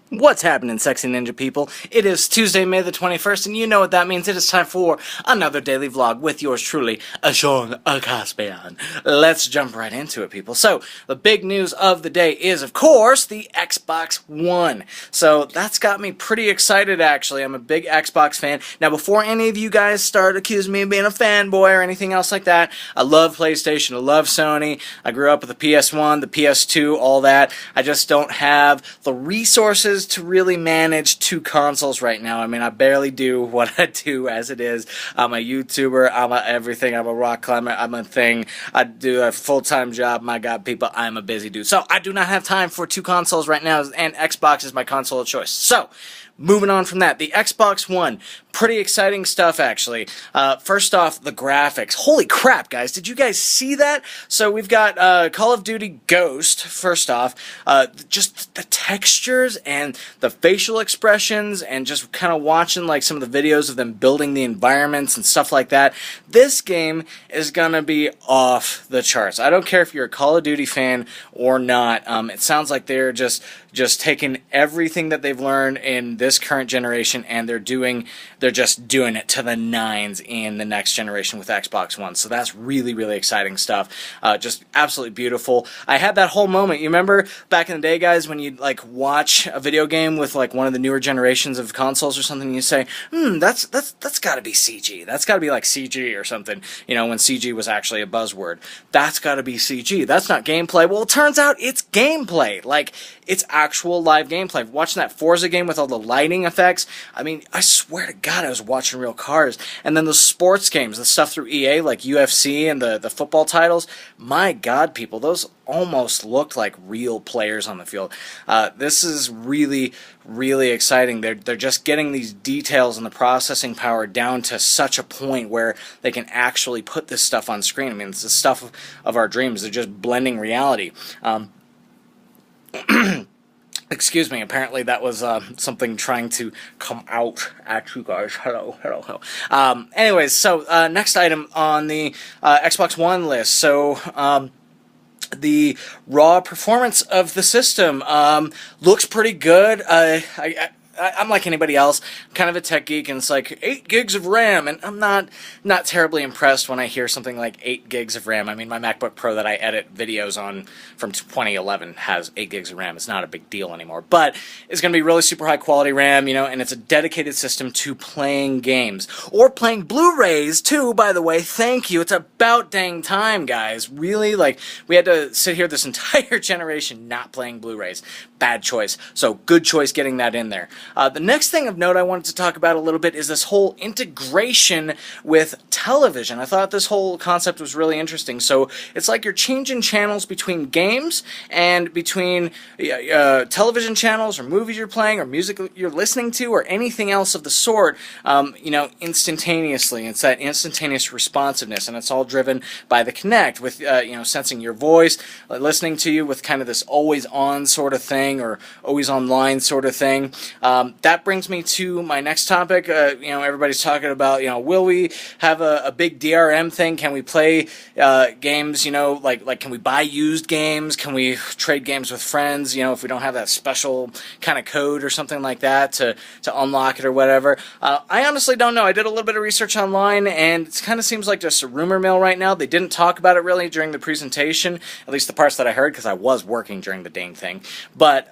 What's happening, sexy ninja people? It is Tuesday, May the 21st, and you know what that means. It is time for another daily vlog with yours truly, Shecaspy. Let's jump right into it, people. So, the big news of the day is, of course, the Xbox One. So, that's got me pretty excited, actually. I'm a big Xbox fan. Now, before any of you guys start accusing me of being a fanboy or anything else like that, I love PlayStation, I love Sony. I grew up with the PS1, the PS2, all that. I just don't have the resources to really manage two consoles right now. I mean, I barely do what I do as it is. I'm a YouTuber, I'm a everything, I'm a rock climber, I'm a thing. I do a full-time job. My God, people, I'm a busy dude. So I do not have time for two consoles right now, and Xbox is my console of choice. So, moving on from that, the Xbox One. Pretty exciting stuff, actually. First off, the graphics. Holy crap, guys. Did you guys see that? So we've got Call of Duty Ghost, first off. Just the textures and the facial expressions and just kind of watching like some of the videos of them building the environments and stuff like that. This game is going to be off the charts. I don't care if you're a Call of Duty fan or not. It sounds like they're just taking everything that they've learned in this current generation and they're just doing it to the nines in the next generation with Xbox One. So that's really, really exciting stuff. Just absolutely beautiful. I had that whole moment. You remember back in the day, guys, when you'd like watch a video game with like one of the newer generations of consoles or something, and you say, that's got to be CG. That's got to be like CG or something. You know, when CG was actually a buzzword. That's got to be CG. That's not gameplay. Well, it turns out it's gameplay. Like, it's actual live gameplay. Watching that Forza game with all the lighting effects, I mean, I swear to God, I was watching real cars. And then the sports games, the stuff through EA, like UFC and the football titles, my God, people, those almost looked like real players on the field. This is really, really exciting. They're just getting these details and the processing power down to such a point where they can actually put this stuff on screen. I mean, it's the stuff of our dreams. They're just blending reality. Excuse me, apparently that was something trying to come out at you guys. Hello. Anyways, so next item on the Xbox One list. So, the raw performance of the system looks pretty good. I'm like anybody else, I'm kind of a tech geek, and it's like 8 gigs of RAM, and I'm not terribly impressed when I hear something like 8 gigs of RAM. I mean, my MacBook Pro that I edit videos on from 2011 has 8 gigs of RAM. It's not a big deal anymore, but it's going to be really super high quality RAM, you know, and it's a dedicated system to playing games, or playing Blu-rays too, by the way. Thank you. It's about dang time, guys. Really, like, we had to sit here this entire generation not playing Blu-rays. Bad choice. So, good choice getting that in there. The next thing of note I wanted to talk about a little bit is this whole integration with television. I thought this whole concept was really interesting. So it's like you're changing channels between games and between television channels or movies you're playing or music you're listening to or anything else of the sort, you know, instantaneously. It's that instantaneous responsiveness, and it's all driven by the Kinect with, you know, sensing your voice, listening to you with kind of this always-on sort of thing or always-online sort of thing. That brings me to my next topic. You know, everybody's talking about, you know, will we have a big DRM thing? Can we play games, you know, like can we buy used games? Can we trade games with friends, you know, if we don't have that special kind of code or something like that to unlock it or whatever? I honestly don't know. I did a little bit of research online, and it kind of seems like just a rumor mill right now. They didn't talk about it really during the presentation, at least the parts that I heard, because I was working during the dang thing. But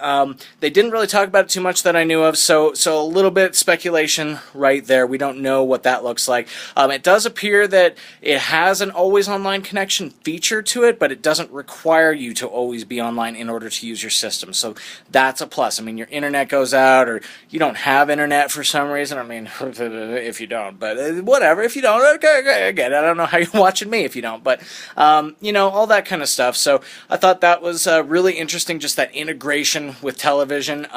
they didn't really talk about it too much that I knew of, so a little bit speculation right there. We don't know what that looks like. It does appear that it has an always online connection feature to it, but it doesn't require you to always be online in order to use your system. So that's a plus. I mean, your internet goes out, or you don't have internet for some reason. I mean, if you don't, but whatever. If you don't, okay, I get it. I don't know how you're watching me if you don't, but you know, all that kind of stuff. So I thought that was really interesting, just that integration with television.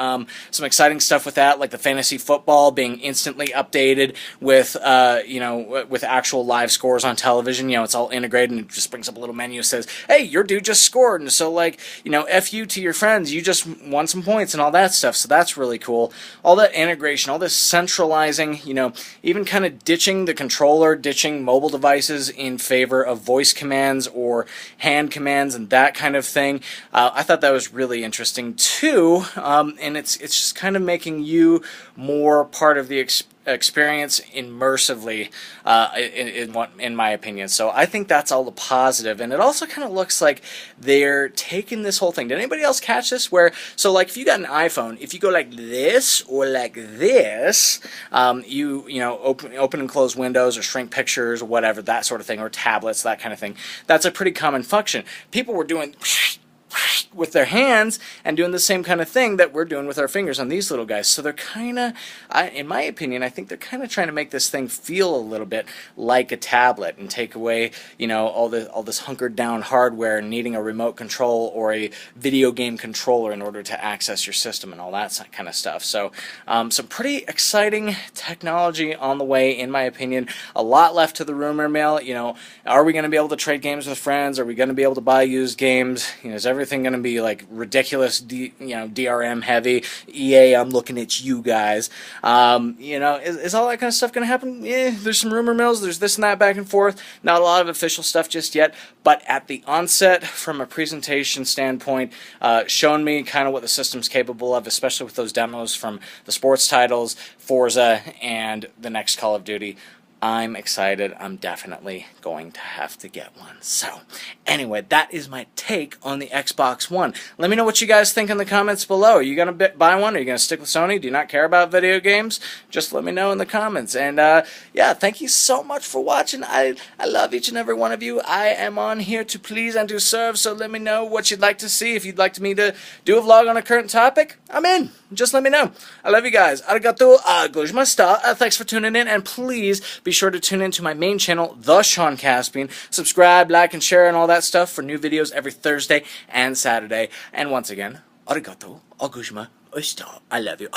Some exciting stuff with with that, like the fantasy football being instantly updated with, with actual live scores on television. It's all integrated, and it just brings up a little menu that says, hey, your dude just scored, and so, like, F you to your friends, you just won some points and all that stuff. So that's really cool. All that integration, all this centralizing, even kind of ditching the controller, ditching mobile devices in favor of voice commands or hand commands and that kind of thing. I thought that was really interesting too, and it's just kind of making you more part of the experience immersively, in my opinion. So I think that's all the positive, and it also kind of looks like they're taking this whole thing. Did anybody else catch this? So like if you got an iPhone, if you go like this or like this, open and close windows or shrink pictures or whatever, that sort of thing, or tablets, that kind of thing. That's a pretty common function. People were doing with their hands and doing the same kind of thing that we're doing with our fingers on these little guys. So they're kind of, in my opinion, I think they're kind of trying to make this thing feel a little bit like a tablet and take away, all this hunkered down hardware and needing a remote control or a video game controller in order to access your system and all that kind of stuff. So some pretty exciting technology on the way, in my opinion. A lot left to the rumor mill. Are we going to be able to trade games with friends? Are we going to be able to buy used games? Is everything going to be like ridiculous, DRM heavy? EA, I'm looking at you guys. Is all that kind of stuff going to happen? Yeah, there's some rumor mills. There's this and that back and forth. Not a lot of official stuff just yet. But at the onset, from a presentation standpoint, showing me kind of what the system's capable of, especially with those demos from the sports titles, Forza, and the next Call of Duty. I'm excited. I'm definitely going to have to get one. So, anyway, that is my take on the Xbox One. Let me know what you guys think in the comments below. Are you going to buy one? Are you going to stick with Sony? Do you not care about video games? Just let me know in the comments. And, yeah, thank you so much for watching. I love each and every one of you. I am on here to please and to serve, so let me know what you'd like to see. If you'd like me to do a vlog on a current topic, I'm in. Just let me know. I love you guys. Arigato gozaimashita. Thanks for tuning in, and please be sure to tune into my main channel, The Shecaspy. Subscribe, like, and share, and all that stuff for new videos every Thursday and Saturday. And once again, arigato gozaimashita. I love you.